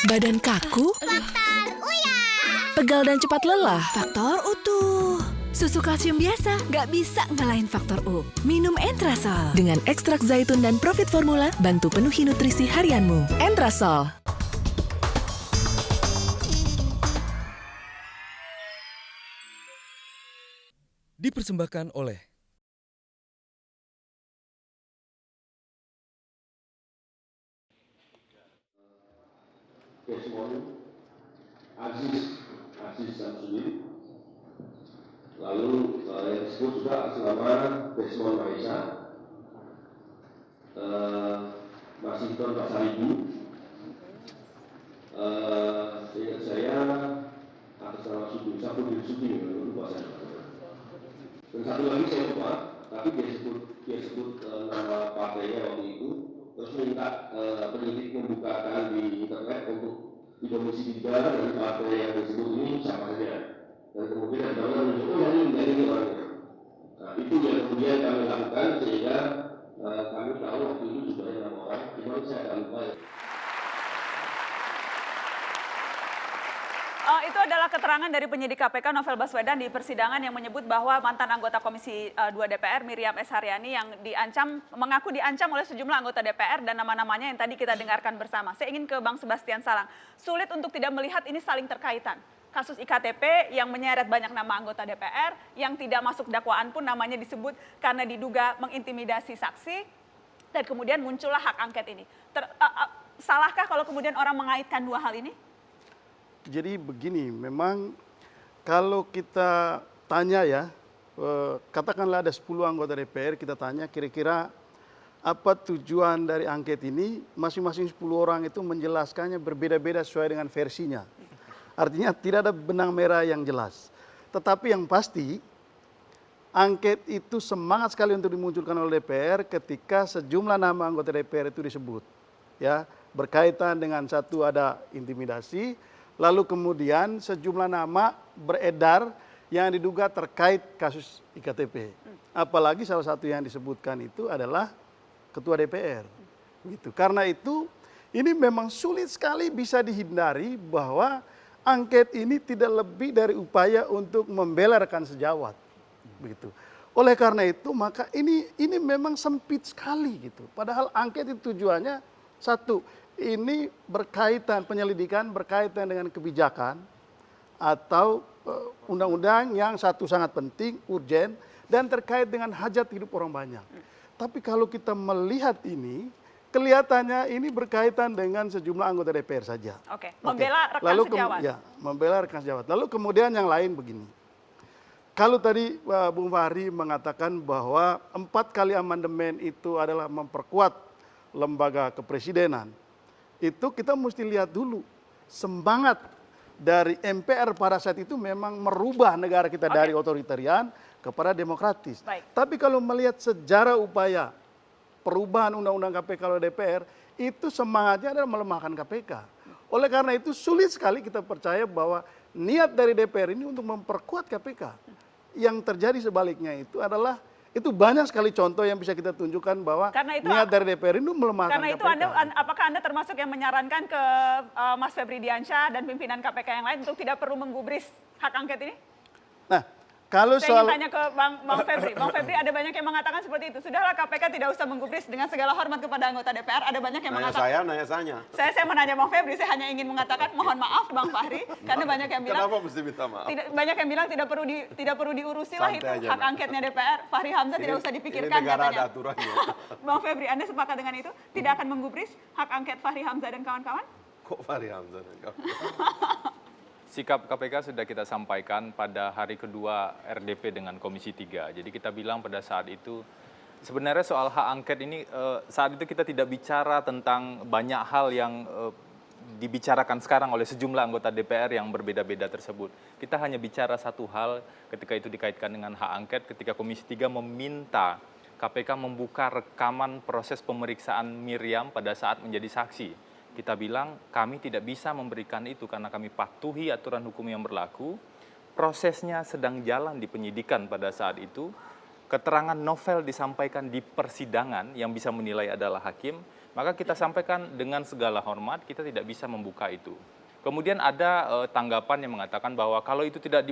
Badan kaku? Faktor Uya. Pegal dan cepat lelah? Faktor utuh. Susu kalsium biasa nggak bisa ngalahin faktor U. Minum Entrasol. Dengan ekstrak zaitun dan Profit Formula, bantu penuhi nutrisi harianmu. Entrasol. Dipersembahkan oleh Desmond Aziz Samsudin, lalu yang disebut juga atas nama Desmond Maisa, Masinton Pasaribu, seingat saya atas nama Sapudin Sudi, lupa saya. Dan satu lagi saya lupa, tapi dia sebut nama partainya waktu itu, terus minta penyidik membukakan di internet untuk di Komisi 3 dari partai yang disebut ini siapa saja. Dan kemudian kami menunjukkan ini orangnya. Nah, itu yang kemudian kami lakukan sehingga kami tahu waktu itu juga ada 6 orang, cuma saya tidak lupa ya. Itu adalah keterangan dari penyidik KPK Novel Baswedan di persidangan yang menyebut bahwa mantan anggota Komisi 2 DPR Miriam S. Haryani yang mengaku diancam oleh sejumlah anggota DPR dan nama-namanya yang tadi kita dengarkan bersama. Saya ingin ke Bang Sebastian Salang. Sulit untuk tidak melihat ini saling terkaitan. Kasus IKTP yang menyeret banyak nama anggota DPR, yang tidak masuk dakwaan pun namanya disebut karena diduga mengintimidasi saksi, dan kemudian muncullah hak angket ini. Salahkah kalau kemudian orang mengaitkan dua hal ini? Jadi begini, memang kalau kita tanya ya, katakanlah ada 10 anggota DPR, kita tanya kira-kira apa tujuan dari angket ini, masing-masing 10 orang itu menjelaskannya berbeda-beda sesuai dengan versinya. Artinya tidak ada benang merah yang jelas. Tetapi yang pasti, angket itu semangat sekali untuk dimunculkan oleh DPR ketika sejumlah nama anggota DPR itu disebut. Ya, berkaitan dengan satu ada intimidasi, lalu kemudian sejumlah nama beredar yang diduga terkait kasus IKTP. Apalagi salah satu yang disebutkan itu adalah Ketua DPR. Gitu. Karena itu ini memang sulit sekali bisa dihindari bahwa angket ini tidak lebih dari upaya untuk membela rekan sejawat. Begitu. Oleh karena itu maka ini memang sempit sekali gitu. Padahal angket itu tujuannya satu, ini berkaitan penyelidikan berkaitan dengan kebijakan atau undang-undang yang satu sangat penting, urgen dan terkait dengan hajat hidup orang banyak. Tapi kalau kita melihat ini, kelihatannya ini berkaitan dengan sejumlah anggota DPR saja. Oke, membela rekan sejawat. Ya, membela rekan sejawat. Lalu kemudian yang lain begini. Kalau tadi Bung Fahri mengatakan bahwa 4 kali amandemen itu adalah memperkuat lembaga kepresidenan. Itu kita mesti lihat dulu semangat dari MPR pada saat itu memang merubah negara kita dari otoritarian kepada demokratis. Baik. Tapi kalau melihat sejarah upaya perubahan undang-undang KPK oleh DPR, itu semangatnya adalah melemahkan KPK. Oleh karena itu sulit sekali kita percaya bahwa niat dari DPR ini untuk memperkuat KPK. Yang terjadi sebaliknya itu adalah itu banyak sekali contoh yang bisa kita tunjukkan bahwa niat dari DPR itu melemahkan karena KPK. itu apakah Anda termasuk yang menyarankan ke Mas Febri Diansyah dan pimpinan KPK yang lain untuk tidak perlu menggubris hak angket ini? Nah, kalau Saya ingin tanya ke Bang Febri. Bang Febri, ada banyak yang mengatakan seperti itu. Sudahlah KPK tidak usah menggubris dengan segala hormat kepada anggota DPR. Ada banyak yang mengatakan. Saya menanya Bang Febri. Saya hanya ingin mengatakan mohon maaf Bang Fahri, karena banyak yang bilang. Kenapa mesti minta maaf? Banyak yang bilang tidak perlu diurusi lah itu hak angketnya DPR. Fahri Hamzah tidak usah dipikirkan ini negara katanya. ada aturannya. Bang Febri, Anda sepakat dengan itu? Tidak akan menggubris hak angket Fahri Hamzah dan kawan-kawan? Kok Fahri Hamzah dan kawan-kawan? Sikap KPK sudah kita sampaikan pada hari kedua RDP dengan Komisi 3. Jadi kita bilang pada saat itu, sebenarnya soal hak angket ini, saat itu kita tidak bicara tentang banyak hal yang dibicarakan sekarang oleh sejumlah anggota DPR yang berbeda-beda tersebut. Kita hanya bicara satu hal ketika itu dikaitkan dengan hak angket, ketika Komisi 3 meminta KPK membuka rekaman proses pemeriksaan Miriam pada saat menjadi saksi. Kita bilang kami tidak bisa memberikan itu karena kami patuhi aturan hukum yang berlaku. Prosesnya sedang jalan di penyidikan pada saat itu. keterangan novel disampaikan di persidangan yang bisa menilai adalah hakim, maka kita sampaikan dengan segala hormat, kita tidak bisa membuka itu. Kemudian ada tanggapan yang mengatakan bahwa kalau itu tidak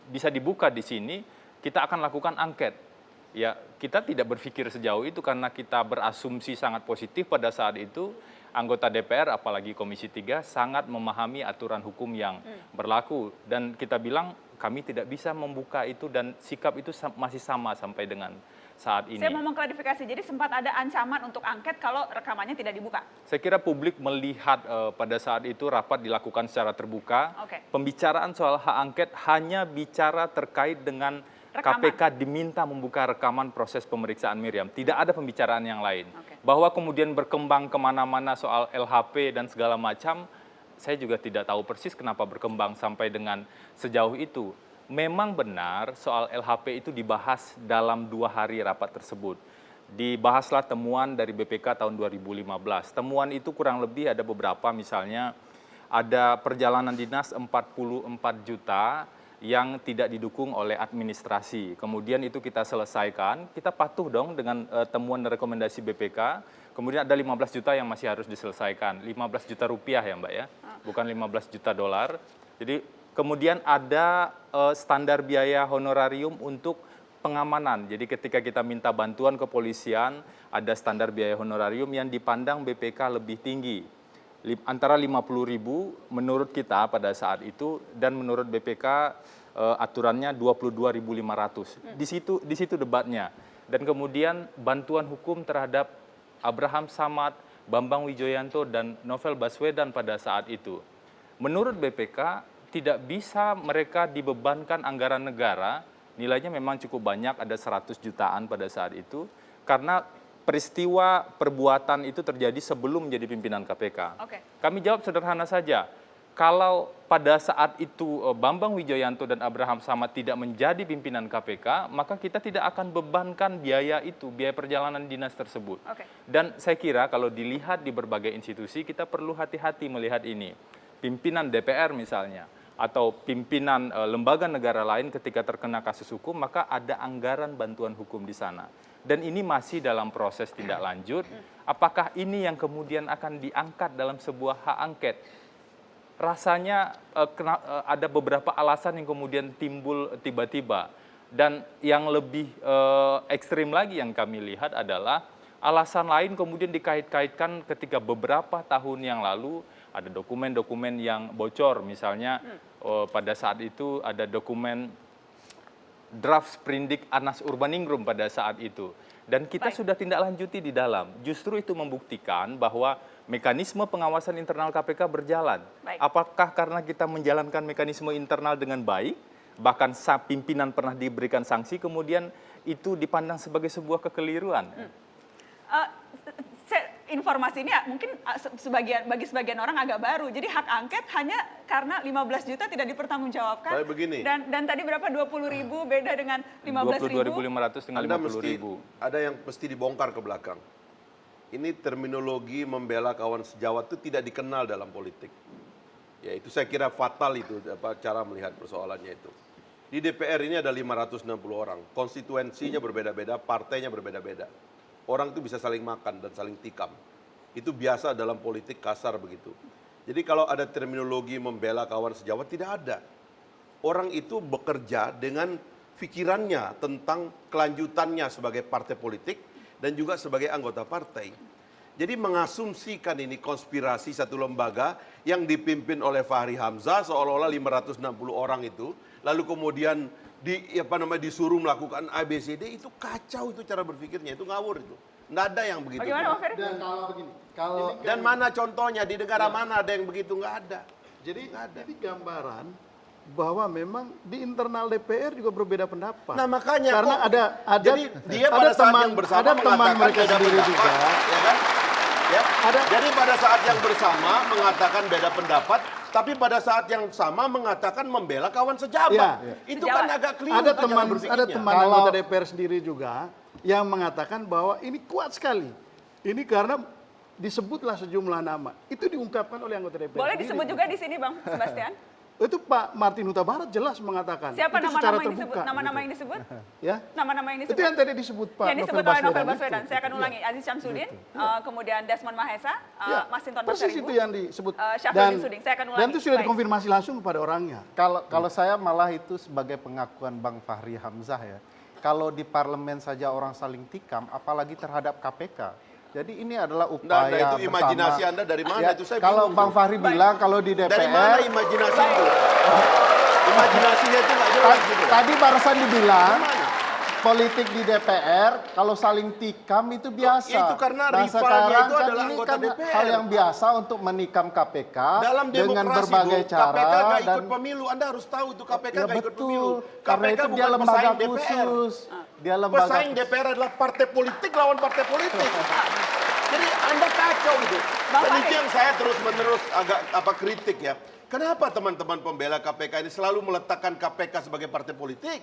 bisa dibuka di sini, kita akan lakukan angket. Ya, kita tidak berpikir sejauh itu karena kita berasumsi sangat positif pada saat itu anggota DPR, apalagi Komisi 3, sangat memahami aturan hukum yang berlaku. Dan kita bilang kami tidak bisa membuka itu dan sikap itu masih sama sampai dengan saat ini. Saya mau mengklarifikasi, jadi sempat ada ancaman untuk angket kalau rekamannya tidak dibuka? Saya kira publik melihat pada saat itu rapat dilakukan secara terbuka. Pembicaraan soal hak angket hanya bicara terkait dengan rekaman. KPK diminta membuka rekaman proses pemeriksaan Miriam. Tidak ada pembicaraan yang lain. Bahwa kemudian berkembang kemana-mana soal LHP dan segala macam, saya juga tidak tahu persis kenapa berkembang sampai dengan sejauh itu. Memang benar soal LHP itu dibahas dalam 2 hari rapat tersebut. Dibahaslah temuan dari BPK tahun 2015. Temuan itu kurang lebih ada beberapa, misalnya ada perjalanan dinas 44 juta yang tidak didukung oleh administrasi. Kemudian itu kita selesaikan, kita patuh dong dengan temuan dan rekomendasi BPK. Kemudian ada 15 juta yang masih harus diselesaikan. 15 juta rupiah ya Mbak ya, bukan 15 juta dolar. Jadi kemudian ada standar biaya honorarium untuk pengamanan. Jadi ketika kita minta bantuan kepolisian, ada standar biaya honorarium yang dipandang BPK lebih tinggi. Antara 50.000 menurut kita pada saat itu dan menurut BPK aturannya 22.500. Di situ debatnya. Dan kemudian bantuan hukum terhadap Abraham Samad, Bambang Wijoyanto dan Novel Baswedan pada saat itu. Menurut BPK tidak bisa mereka dibebankan anggaran negara, nilainya memang cukup banyak, ada 100 jutaan pada saat itu, karena peristiwa perbuatan itu terjadi sebelum menjadi pimpinan KPK. Kami jawab sederhana saja, kalau pada saat itu Bambang Wijoyanto dan Abraham Samad tidak menjadi pimpinan KPK, maka kita tidak akan bebankan biaya itu, biaya perjalanan dinas tersebut. Dan saya kira kalau dilihat di berbagai institusi, kita perlu hati-hati melihat ini. Pimpinan DPR misalnya, atau pimpinan lembaga negara lain ketika terkena kasus hukum, maka ada anggaran bantuan hukum di sana. Dan ini masih dalam proses tindak lanjut. Apakah ini yang kemudian akan diangkat dalam sebuah hak angket? Rasanya ada beberapa alasan yang kemudian timbul tiba-tiba. Dan yang lebih ekstrim lagi yang kami lihat adalah alasan lain kemudian dikait-kaitkan ketika beberapa tahun yang lalu ada dokumen-dokumen yang bocor. Misalnya pada saat itu ada dokumen draft sprindik Anas Urbaningrum pada saat itu. Dan kita sudah tindak lanjuti di dalam. Justru itu membuktikan bahwa mekanisme pengawasan internal KPK berjalan. Apakah karena kita menjalankan mekanisme internal dengan baik, bahkan pimpinan pernah diberikan sanksi, kemudian itu dipandang sebagai sebuah kekeliruan? Informasi ini mungkin bagi sebagian orang agak baru. Jadi hak angket hanya karena 15 juta tidak dipertanggungjawabkan. Tapi begini. Dan tadi berapa? 20.000 beda dengan 15.000. 22.500 dengan 50.000. Ada yang mesti dibongkar ke belakang. Ini terminologi membela kawan sejawat itu tidak dikenal dalam politik. Ya itu saya kira fatal itu cara melihat persoalannya itu. Di DPR ini ada 560 orang. Konstituensinya berbeda-beda, partainya berbeda-beda. Orang itu bisa saling makan dan saling tikam. Itu biasa dalam politik kasar begitu. Jadi kalau ada terminologi membela kawan sejawat, tidak ada. Orang itu bekerja dengan pikirannya tentang kelanjutannya sebagai partai politik dan juga sebagai anggota partai. Jadi mengasumsikan ini konspirasi satu lembaga yang dipimpin oleh Fahri Hamzah seolah-olah 560 orang itu, lalu kemudian disuruh melakukan ABCD, itu kacau itu cara berpikirnya, itu ngawur itu. Nggak ada yang begitu. Bagaimana Pak Ferry? Dan kalau begini, dan mana contohnya di negara mana ada yang begitu? Nggak ada. Jadi ini gambaran bahwa memang di internal DPR juga berbeda pendapat. Nah makanya karena ada jadi dia pada saat yang bersama ada teman mengatakan mereka beda sendiri pendapat, juga. ya kan? Ya. Jadi pada saat yang bersama mengatakan beda pendapat, tapi pada saat yang sama mengatakan membela kawan sejabat. Itu kan agak keliru. Ada teman anggota DPR sendiri juga yang mengatakan bahwa ini kuat sekali. Ini karena disebutlah sejumlah nama. Itu diungkapkan oleh anggota DPR. Boleh disebut juga di sini Bang Sebastian? Itu Pak Martin Huta Barat jelas mengatakan. Siapa itu nama-nama secara yang disebut? terbuka, Nama-nama gitu. yang disebut? Ya. Nama-nama yang disebut? Itu yang tadi disebut Pak Yang disebut oleh Novel Baswedan. itu. Saya akan ulangi. Iya. Aziz Syamsuddin, kemudian Desmond Mahesa, Ya, Masinton persis Pasaribu, itu yang disebut. Syafruddin Suding. Saya akan ulangi. Dan itu sudah Baik. dikonfirmasi langsung kepada orangnya. Kalau saya malah itu sebagai pengakuan Bang Fahri Hamzah ya. Kalau di parlemen saja orang saling tikam, apalagi terhadap KPK. Jadi ini adalah upaya Nah, itu imajinasi bersama. Anda dari mana? Ya, Itu saya kalau bingung Bang tuh. Fahri bilang kalau di DPR. Dari mana imajinasi itu? Imajinasinya itu nggak jelas gitu. Tadi barusan dibilang Gimana? politik di DPR kalau saling tikam itu biasa. Ya, itu karena Nah, rivalnya sekarang itu kan adalah ini anggota kan DPR. hal yang biasa untuk menikam KPK Dalam dengan demokrasi berbagai itu, cara KPK nggak ikut dan pemilu. Anda harus tahu itu KPK ya nggak ikut pemilu. betul. Karena KPK itu dia bukan lembaga pesaing DPR. khusus. Dia lembaga Pesaing DPR adalah partai politik lawan partai politik. Jadi Anda kacau gitu. Dan itu yang saya terus-menerus agak kritik ya. Kenapa teman-teman pembela KPK ini selalu meletakkan KPK sebagai partai politik?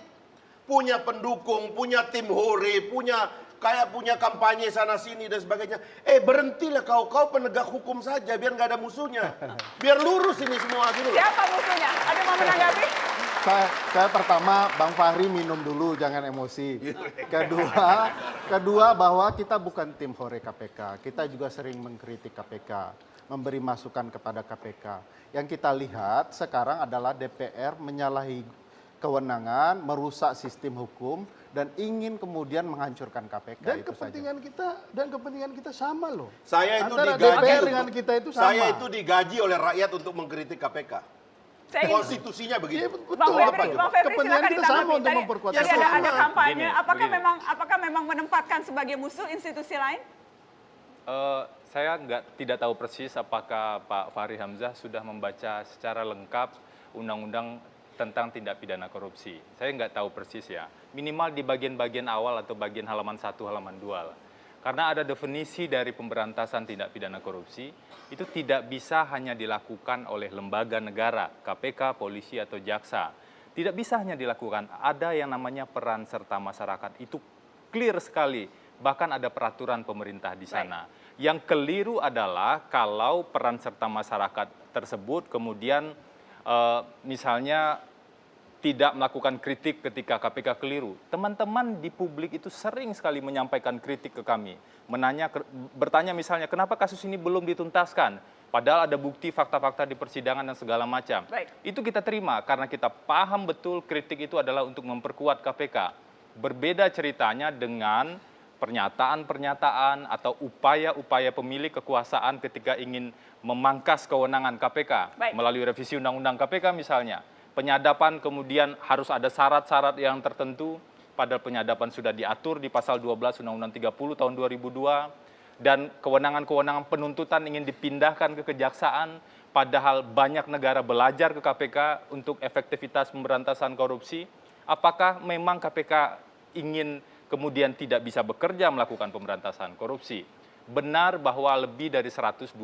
Punya pendukung, punya tim hore, punya kampanye sana sini dan sebagainya. Berhentilah kau penegak hukum saja biar nggak ada musuhnya. Biar lurus ini semua gitu. Siapa musuhnya? Ada yang mau menanggapi? Saya pertama Bang Fahri minum dulu jangan emosi. Kedua bahwa kita bukan tim hore KPK. Kita juga sering mengkritik KPK, memberi masukan kepada KPK. Yang kita lihat sekarang adalah DPR menyalahi kewenangan, merusak sistem hukum dan ingin kemudian menghancurkan KPK. Dan itu kepentingan kita sama loh. Saya itu Antara digaji DPR dengan kita itu sama. Saya itu digaji oleh rakyat untuk mengkritik KPK. Saya ingin- Konstitusinya begitu. Betul. Bang apa Febri, coba? Bang Febri Kepentingan silakan kita sama ditanggapi. untuk Tadi- memperkuat Tadi KPK. ada kampanye. Begini. Apakah memang menempatkan sebagai musuh institusi lain? Saya tidak tahu persis apakah Pak Fahri Hamzah sudah membaca secara lengkap undang-undang tentang tindak pidana korupsi. Saya nggak tahu persis ya. Minimal di bagian-bagian awal atau bagian halaman 1, halaman 2 lah. Karena ada definisi dari pemberantasan tindak pidana korupsi, itu tidak bisa hanya dilakukan oleh lembaga negara, KPK, polisi, atau jaksa. Tidak bisa hanya dilakukan, ada yang namanya peran serta masyarakat. Itu clear sekali, bahkan ada peraturan pemerintah di sana. Yang keliru adalah kalau peran serta masyarakat tersebut kemudian misalnya tidak melakukan kritik ketika KPK keliru. Teman-teman di publik itu sering sekali menyampaikan kritik ke kami. Bertanya misalnya, kenapa kasus ini belum dituntaskan? Padahal ada bukti fakta-fakta di persidangan dan segala macam. Baik. Itu kita terima karena kita paham betul kritik itu adalah untuk memperkuat KPK. Berbeda ceritanya dengan pernyataan-pernyataan atau upaya-upaya pemilik kekuasaan ketika ingin memangkas kewenangan KPK. Baik. Melalui revisi Undang-Undang KPK misalnya. Penyadapan kemudian harus ada syarat-syarat yang tertentu, padahal penyadapan sudah diatur di pasal 12 Undang-Undang 30 tahun 2002, dan kewenangan-kewenangan penuntutan ingin dipindahkan ke kejaksaan, padahal banyak negara belajar ke KPK untuk efektivitas pemberantasan korupsi. Apakah memang KPK ingin kemudian tidak bisa bekerja melakukan pemberantasan korupsi? Benar bahwa lebih dari 120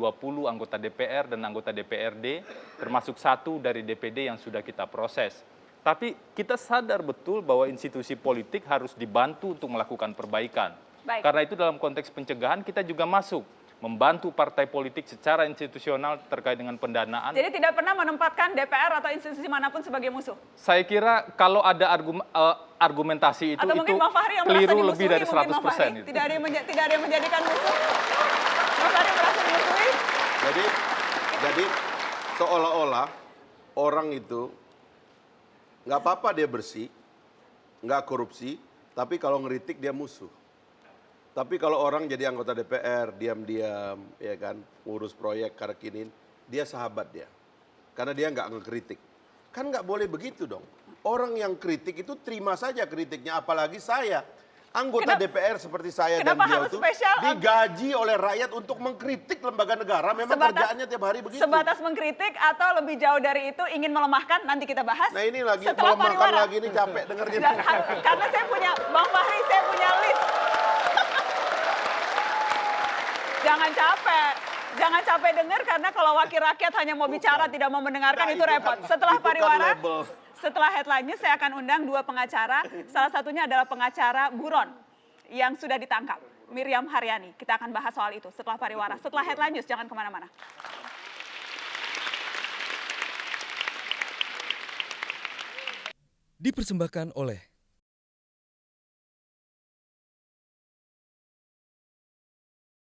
anggota DPR dan anggota DPRD, termasuk 1 dari DPD yang sudah kita proses. Tapi kita sadar betul bahwa institusi politik harus dibantu untuk melakukan perbaikan. Baik. Karena itu dalam konteks pencegahan kita juga masuk, membantu partai politik secara institusional terkait dengan pendanaan. Jadi tidak pernah menempatkan DPR atau institusi manapun sebagai musuh. Saya kira kalau ada argumentasi itu Atau mungkin Bang Fahri yang merasa keliru dimusuhi, lebih dari mungkin Bang Fahri 100%. Itu. tidak ada yang menjadikan musuh. Bang Fahri merasa dimusuhi. Jadi seolah-olah orang itu nggak apa-apa dia bersih, nggak korupsi, tapi kalau ngeritik dia musuh. Tapi kalau orang jadi anggota DPR, diam-diam, ya kan, ngurus proyek karakinin, dia sahabat dia. Karena dia nggak ngekritik. Kan nggak boleh begitu dong. Orang yang kritik itu terima saja kritiknya, apalagi saya. Anggota DPR seperti saya dan kenapa dia harus itu spesial? digaji oleh rakyat untuk mengkritik lembaga negara. Memang kerjaannya tiap hari begitu. Sebatas mengkritik atau lebih jauh dari itu ingin melemahkan, nanti kita bahas. Nah ini lagi setelah melemahkan pariwara. lagi, ini capek dengernya. Karena saya punya, Bang Fahri, saya punya list. Jangan capek dengar, karena kalau wakil rakyat hanya mau bicara tidak mau mendengarkan, Nah, itu repot. Setelah itu kan pariwara, label. setelah headline news saya akan undang 2 pengacara. Salah satunya adalah pengacara buron yang sudah ditangkap, Miriam Haryani. Kita akan bahas soal itu setelah pariwara. Setelah headline news, jangan kemana-mana. Dipersembahkan oleh